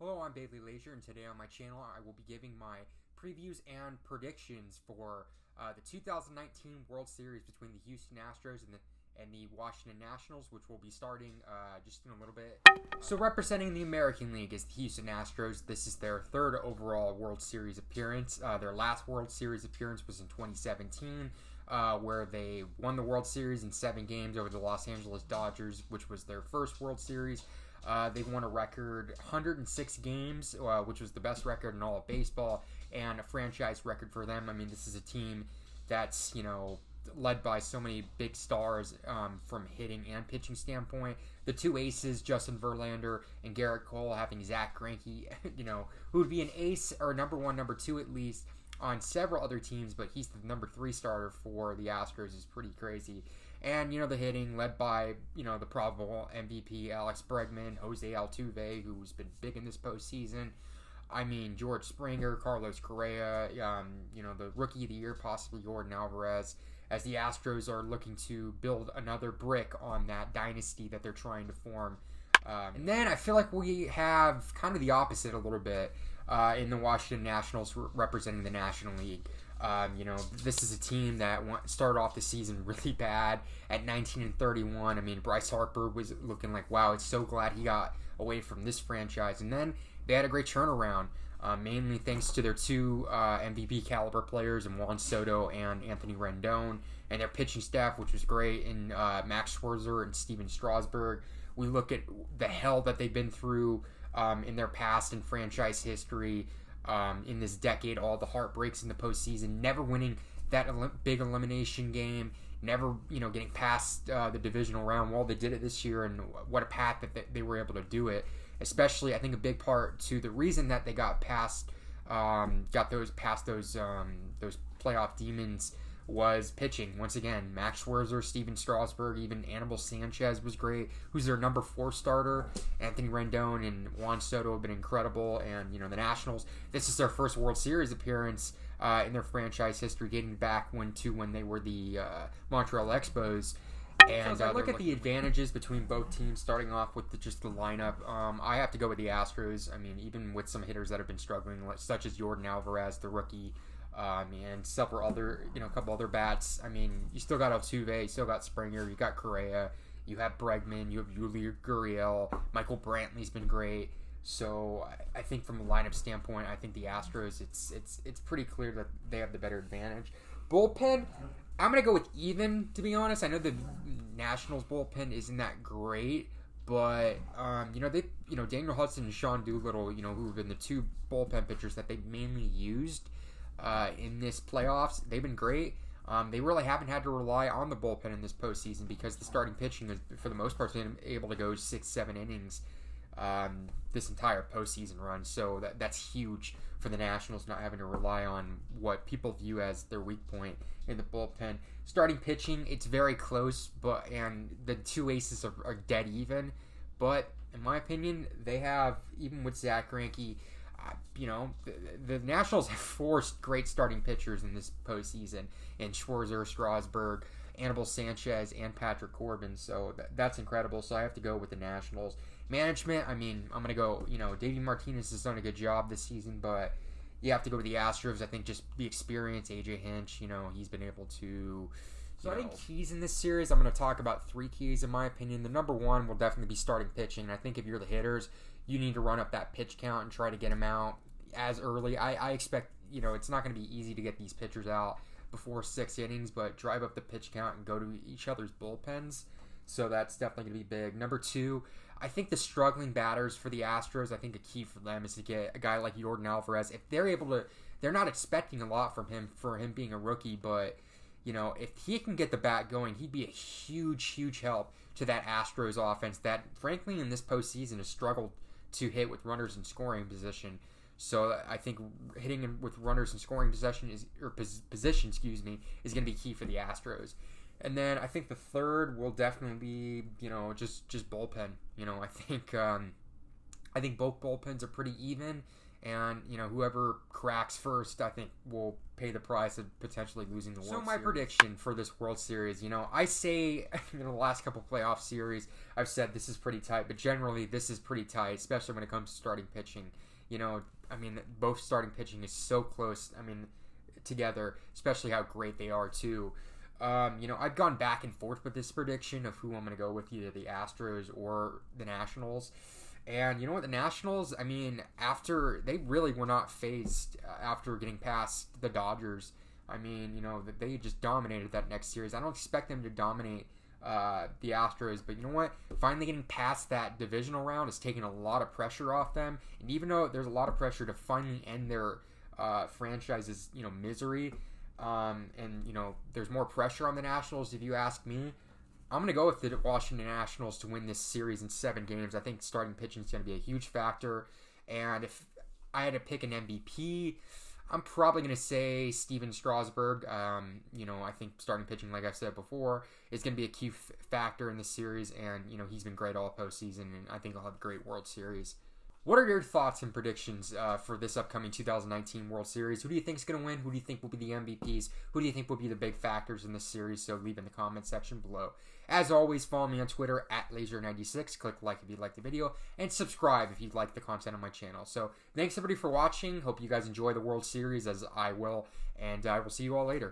Hello, I'm Bailey Leisure, and today on my channel I will be giving my previews and predictions for the 2019 World Series between the Houston Astros and the Washington Nationals, which will be starting just in a little bit. So representing the American League is the Houston Astros. This is their third overall World Series appearance. Their last World Series appearance was in 2017, where they won the World Series in 7 games over the Los Angeles Dodgers, which was their first World Series. They won a record 106 games, which was the best record in all of baseball, and a franchise record for them. I mean, this is a team that's, led by so many big stars from hitting and pitching standpoint. The two aces, Justin Verlander and Garrett Cole, having Zach Greinke, who would be an ace or number one, number two at least on several other teams, but he's the number 3 starter for the Astros is pretty crazy. And, the hitting led by, the probable MVP Alex Bregman, Jose Altuve, who's been big in this postseason. I mean, George Springer, Carlos Correa, the Rookie of the Year, possibly Jordan Alvarez, as the Astros are looking to build another brick on that dynasty that they're trying to form. And then I feel like we have kind of the opposite a little bit in the Washington Nationals representing the National League. This is a team that started off the season really bad at 19-31. I mean, Bryce Harper was looking like, wow, it's so glad he got away from this franchise. And then they had a great turnaround, mainly thanks to their 2 MVP caliber players in Juan Soto and Anthony Rendon, and their pitching staff, which was great, in Max Scherzer and Steven Strasburg. We look at the hell that they've been through in their past and franchise history. In this decade, all the heartbreaks in the postseason, never winning that big elimination game, never getting past the divisional round. Well, they did it this year, and what a path that they were able to do it. Especially, I think a big part to the reason that they got past those playoff demons was pitching. Once again, Max Scherzer, Steven Strasburg, even Anibal Sanchez was great, who's their number 4 starter. Anthony Rendon and Juan Soto have been incredible. And, the Nationals, this is their first World Series appearance in their franchise history, dating back when they were the Montreal Expos. And as I look at the advantages between both teams, starting off with just the lineup, I have to go with the Astros. I mean, even with some hitters that have been struggling, such as Jordan Alvarez, the rookie, and several other, a couple other bats. I mean, you still got Altuve, you still got Springer, you got Correa, you have Bregman, you have Yuli Gurriel, Michael Brantley's been great. So I think from a lineup standpoint, I think the Astros, it's pretty clear that they have the better advantage. Bullpen, I'm gonna go with even, to be honest. I know the Nationals bullpen isn't that great, but Daniel Hudson and Sean Doolittle, who have been the 2 bullpen pitchers that they mainly used in this playoffs, they've been great. They really haven't had to rely on the bullpen in this postseason because the starting pitching has, for the most part, been able to go 6-7 innings this entire postseason run. So that's huge for the Nationals, not having to rely on what people view as their weak point in the bullpen. Starting pitching, it's very close, and the 2 aces are dead even. But in my opinion, they have, even with Zach Greinke, the Nationals have 4 great starting pitchers in this postseason, in Scherzer, Strasburg, Anibal Sanchez, and Patrick Corbin. So that's incredible. So I have to go with the Nationals. Management, I mean, I'm going to go, Davey Martinez has done a good job this season, but you have to go with the Astros. I think just the experience, AJ Hinch, he's been able to... So I think keys in this series, I'm going to talk about 3 keys in my opinion. The number 1 will definitely be starting pitching. I think if you're the hitters, you need to run up that pitch count and try to get them out as early. I expect, it's not going to be easy to get these pitchers out before 6 innings, but drive up the pitch count and go to each other's bullpens. So that's definitely going to be big. Number 2, I think the struggling batters for the Astros, I think a key for them is to get a guy like Jordan Alvarez. If they're able to, they're not expecting a lot from him for him being a rookie, but if he can get the bat going, he'd be a huge, huge help to that Astros offense that, frankly, in this postseason has struggled to hit with runners in scoring position. So I think hitting him with runners in scoring position is going to be key for the Astros. And then I think the third will definitely be, just bullpen. I think both bullpens are pretty even, And, whoever cracks first, I think, will pay the price of potentially losing the World Series. So my prediction for this World Series, I say in the last couple playoff series, I've said this is pretty tight, but generally this is pretty tight, especially when it comes to starting pitching. Both starting pitching is so close, together, especially how great they are, too. I've gone back and forth with this prediction of who I'm going to go with, either the Astros or the Nationals. And you know what, the Nationals, after they really were not phased after getting past the Dodgers. They just dominated that next series. I don't expect them to dominate the Astros, but you know what? Finally getting past that divisional round is taking a lot of pressure off them. And even though there's a lot of pressure to finally end their franchise's misery, there's more pressure on the Nationals, if you ask me. I'm going to go with the Washington Nationals to win this series in 7 games. I think starting pitching is going to be a huge factor. And if I had to pick an MVP, I'm probably going to say Steven Strasburg. I think starting pitching, like I've said before, is going to be a key factor in this series. And, he's been great all postseason, and I think he'll have a great World Series. What are your thoughts and predictions for this upcoming 2019 World Series? Who do you think is going to win? Who do you think will be the MVPs? Who do you think will be the big factors in this series? So leave in the comment section below. As always, follow me on Twitter at Laser96. Click like if you like the video, and subscribe if you like the content on my channel. So thanks everybody for watching. Hope you guys enjoy the World Series as I will, and I will see you all later.